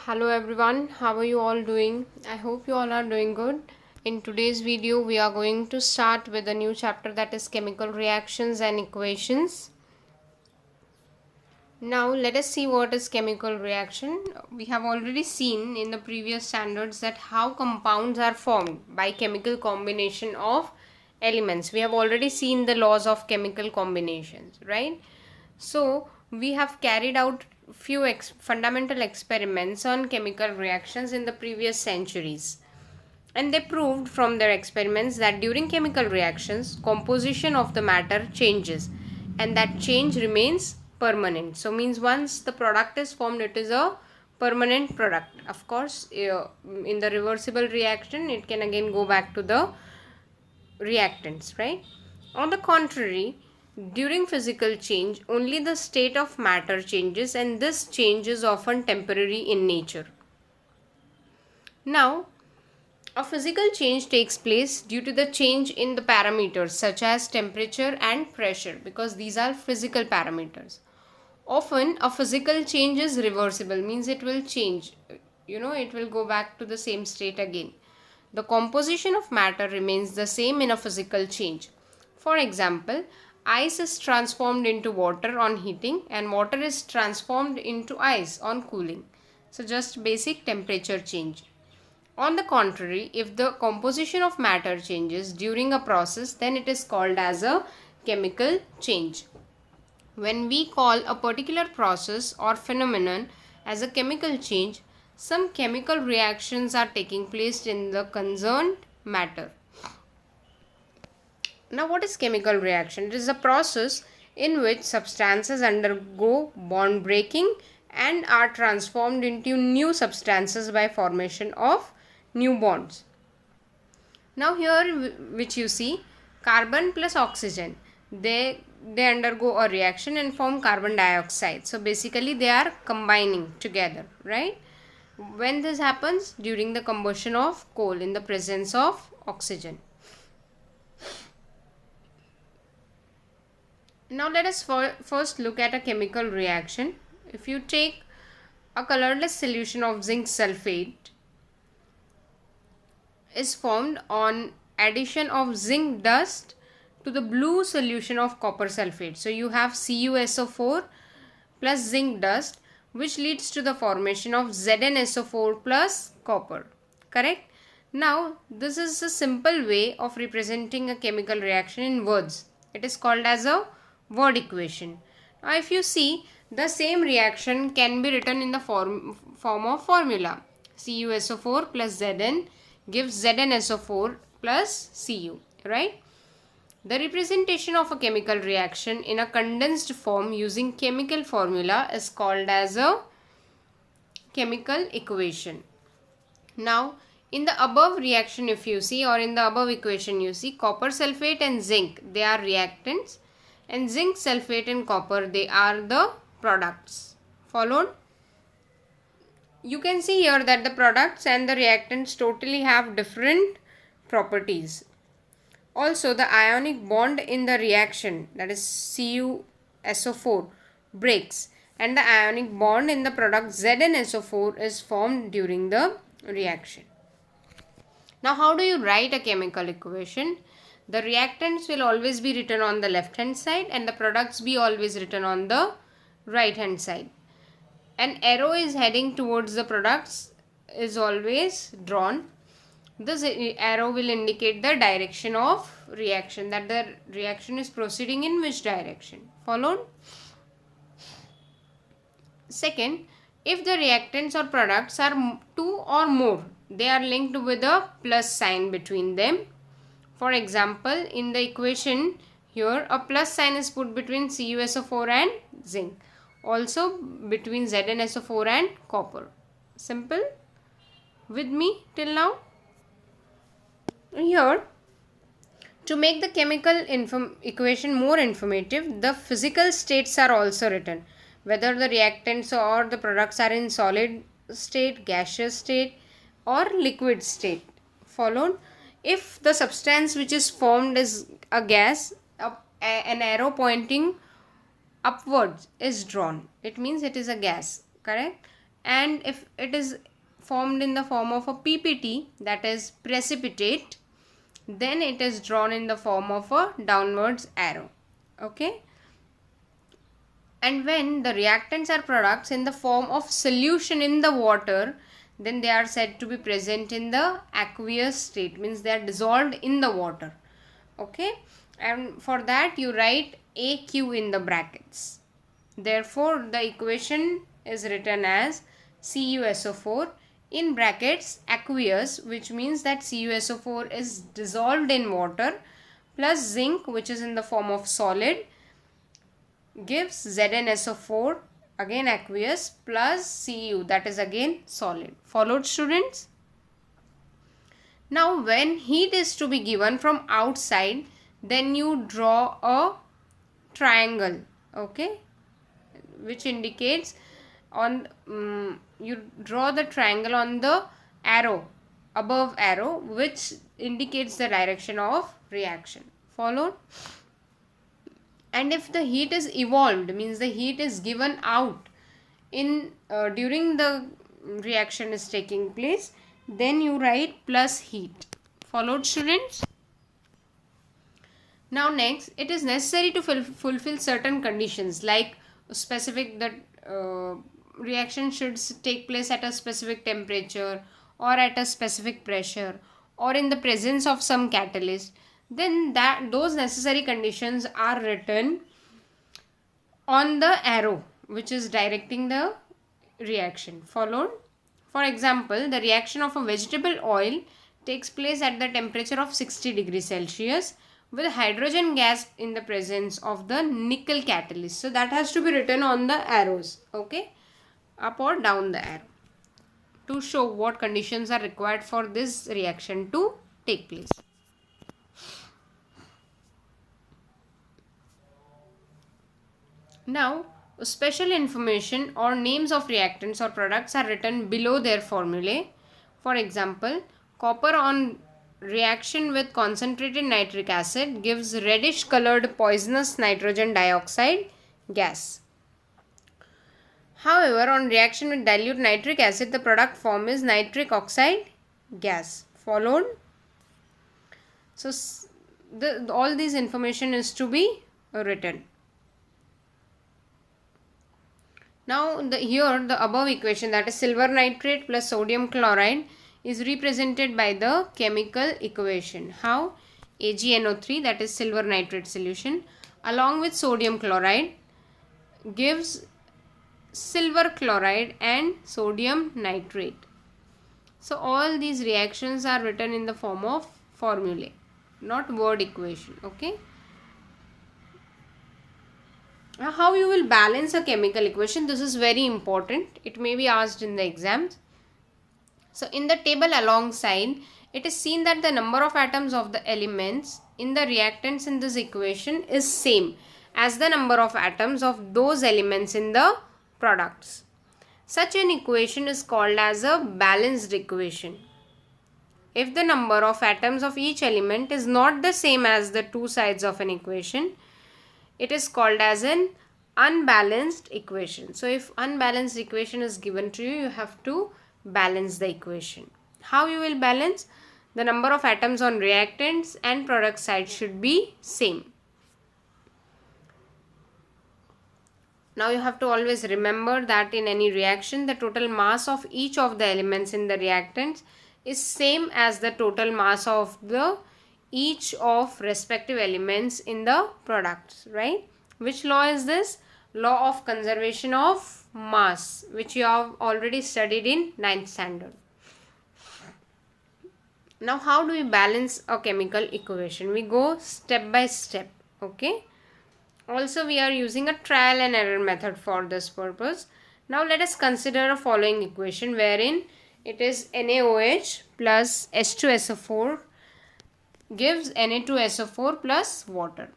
Hello everyone, how are you all doing? I hope you all are doing good. In today's video, we are going to start with a new chapter, that is chemical reactions and equations. Now let us see what is chemical reaction. We have already seen in the previous standards that how compounds are formed by chemical combination of elements. We have already seen the laws of chemical combinations, right? So we have carried out few fundamental experiments on chemical reactions in the previous centuries, and they proved from their experiments that during chemical reactions composition of the matter changes, and that change remains permanent. So means once the product is formed, it is a permanent product. Of course, in the reversible reaction it can again go back to the reactants, right? On the contrary, during physical change only the state of matter changes, and this change is often temporary in nature. Now, a physical change takes place due to the change in the parameters such as temperature and pressure, because these are physical parameters. Often a physical change is reversible, means it will change, it will go back to the same state again. The composition of matter remains the same in a physical change. For example, ice is transformed into water on heating, and water is transformed into ice on cooling. So just basic temperature change. On the contrary, if the composition of matter changes during a process, then it is called as a chemical change. When we call a particular process or phenomenon as a chemical change, some chemical reactions are taking place in the concerned matter. Now, what is chemical reaction? It is a process in which substances undergo bond breaking and are transformed into new substances by formation of new bonds. Now here which you see, carbon plus oxygen, they undergo a reaction and form carbon dioxide. So basically they are combining together, right? When this happens? During the combustion of coal in the presence of oxygen. Now let us first look at a chemical reaction. If you take a colorless solution of zinc sulfate is formed on addition of zinc dust to the blue solution of copper sulfate. So you have CuSO4 plus zinc dust, which leads to the formation of ZnSO4 plus copper. Correct? Now this is a simple way of representing a chemical reaction in words. It is called as a word equation. Now if you see, the same reaction can be written in the form of formula. CuSO4 plus Zn gives ZnSO4 plus Cu, right? The representation of a chemical reaction in a condensed form using chemical formula is called as a chemical equation. Now, in the above reaction if you see, or in the above equation you see, copper sulfate and zinc, they are reactants, and zinc sulfate and copper, they are the products. Followed? You can see here that the products and the reactants totally have different properties. Also, the ionic bond in the reaction, that is CuSO4, breaks, and the ionic bond in the product ZnSO4 is formed during the reaction. Now, how do you write a chemical equation? The reactants will always be written on the left hand side, and the products be always written on the right hand side. An arrow is heading towards the products is always drawn. This arrow will indicate the direction of reaction, that the reaction is proceeding in which direction. Followed? Second, if the reactants or products are two or more, they are linked with a plus sign between them. For example, in the equation here, a plus sign is put between CuSO4 and zinc. Also between ZnSO4 and copper. Simple? With me till now? Here, to make the chemical equation more informative, the physical states are also written. Whether the reactants or the products are in solid state, gaseous state or liquid state. Followed? If the substance which is formed is a gas, an arrow pointing upwards is drawn. It means it is a gas. Correct? and if it is formed in the form of a PPT, that is precipitate, then it is drawn in the form of a downwards arrow. Okay. And when the reactants are products in the form of solution in the water, then they are said to be present in the aqueous state, means they are dissolved in the water. Okay. And for that you write AQ in the brackets. Therefore the equation is written as CuSO4 in brackets aqueous, which means that CuSO4 is dissolved in water, plus zinc, which is in the form of solid, gives ZnSO4, again aqueous, plus Cu, that is again solid. Followed, students? Now when heat is to be given from outside, then you draw a triangle, okay, which indicates on you draw the triangle on the arrow, above arrow, which indicates the direction of reaction. Followed? And if the heat is evolved, means the heat is given out in during the reaction is taking place, then you write plus heat. Followed, students? Now next, it is necessary to fulfill certain conditions, like specific that reaction should take place at a specific temperature or at a specific pressure or in the presence of some catalyst. Then those necessary conditions are written on the arrow which is directing the reaction. Followed? For example, the reaction of a vegetable oil takes place at the temperature of 60 degrees Celsius with hydrogen gas in the presence of the nickel catalyst. So that has to be written on the arrows, okay, up or down the arrow, to show what conditions are required for this reaction to take place. Now, special information or names of reactants or products are written below their formulae. For example, copper on reaction with concentrated nitric acid gives reddish colored poisonous nitrogen dioxide gas. However, on reaction with dilute nitric acid, the product form is nitric oxide gas. Followed? So, all these information is to be written. Now, here the above equation, that is silver nitrate plus sodium chloride, is represented by the chemical equation. How? AgNO3, that is silver nitrate solution, along with sodium chloride gives silver chloride and sodium nitrate. So all these reactions are written in the form of formulae, not word equation. Okay. Now how you will balance a chemical equation? This is very important. It may be asked in the exams. So in the table alongside, it is seen that the number of atoms of the elements in the reactants in this equation is same as the number of atoms of those elements in the products. Such an equation is called as a balanced equation. If the number of atoms of each element is not the same as the two sides of an equation, it is called as an unbalanced equation. So if unbalanced equation is given to you, you have to balance the equation. How you will balance? The number of atoms on reactants and product side should be same. Now you have to always remember that in any reaction, the total mass of each of the elements in the reactants is same as the total mass of the each of respective elements in the products, right? Which law is this? Law of conservation of mass, which you have already studied in 9th standard. Now how do we balance a chemical equation? We go step by step, okay? Also we are using a trial and error method for this purpose. Now let us consider a following equation wherein it is NaOH plus H2SO4 gives Na2SO4 plus water.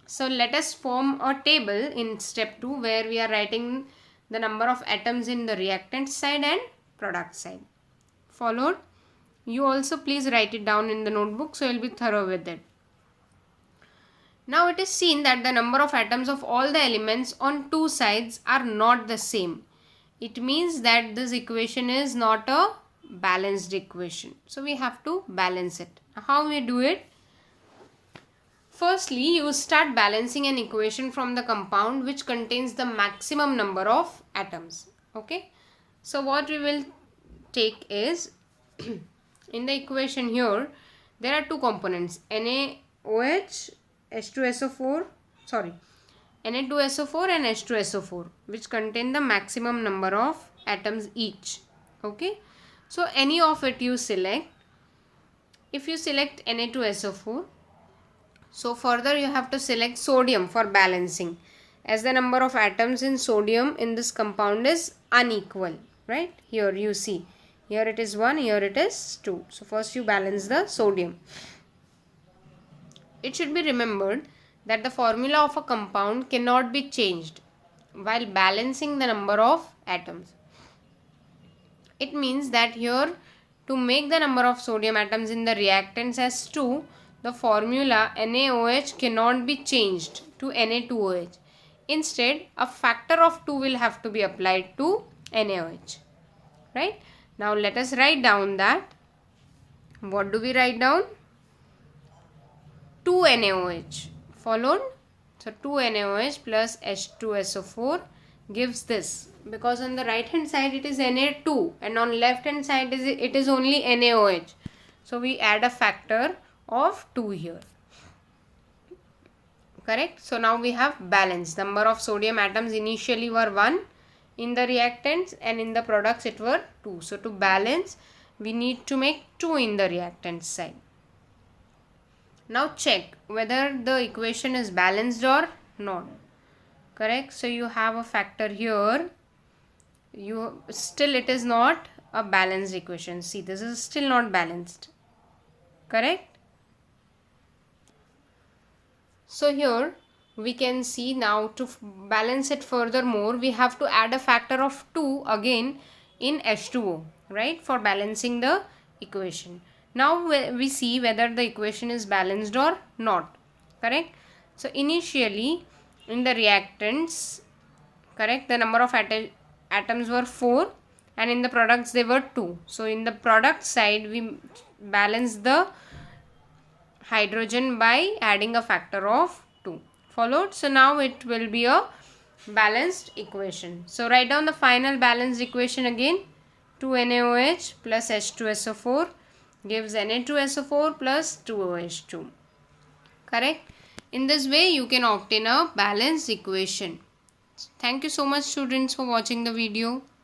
So let us form a table in step 2 where we are writing the number of atoms in the reactant side and product side. Followed? You also please write it down in the notebook so you will be thorough with it. Now it is seen that the number of atoms of all the elements on two sides are not the same. it means that this equation is not a balanced equation. So we have to balance it. How we do it? Firstly, you start balancing an equation from the compound which contains the maximum number of atoms. Okay. So what we will take is in the equation here there are two components, NaOH, H2SO4, Na2SO4 and H2SO4, which contain the maximum number of atoms each. Okay. So any of it you select. If you select Na2SO4, so further you have to select sodium for balancing, as the number of atoms in sodium in this compound is unequal, right? Here you see, here it is 1, here it is 2. So first you balance the sodium. It should be remembered that the formula of a compound cannot be changed while balancing the number of atoms. It means that here, to make the number of sodium atoms in the reactants as 2, the formula NaOH cannot be changed to Na2OH. Instead, a factor of 2 will have to be applied to NaOH. Right? Now let us write down that. What do we write down? 2 NaOH followed. So 2 NaOH plus H2SO4 gives this. Because on the right hand side it is Na2 and on left hand side it is only NaOH. So we add a factor of 2 here. Correct? So now we have balance. Number of sodium atoms initially were 1 in the reactants and in the products it were 2. So to balance we need to make 2 in the reactant side. Now check whether the equation is balanced or not. Correct? So you have a factor here. Still it is not a balanced equation. See, this is still not balanced. Correct? So here we can see now to balance it furthermore, we have to add a factor of 2 again in H2O, right, for balancing the equation. Now we see whether the equation is balanced or not. Correct? So initially in the reactants, correct, the number of atoms were 4 and in the products they were 2. So in the product side we balance the hydrogen by adding a factor of 2. Followed? So now it will be a balanced equation. So write down the final balanced equation again. 2 NaOH plus H2SO4 gives Na2SO4 plus 2OH2. Correct? In this way you can obtain a balanced equation. Thank you so much students for watching the video.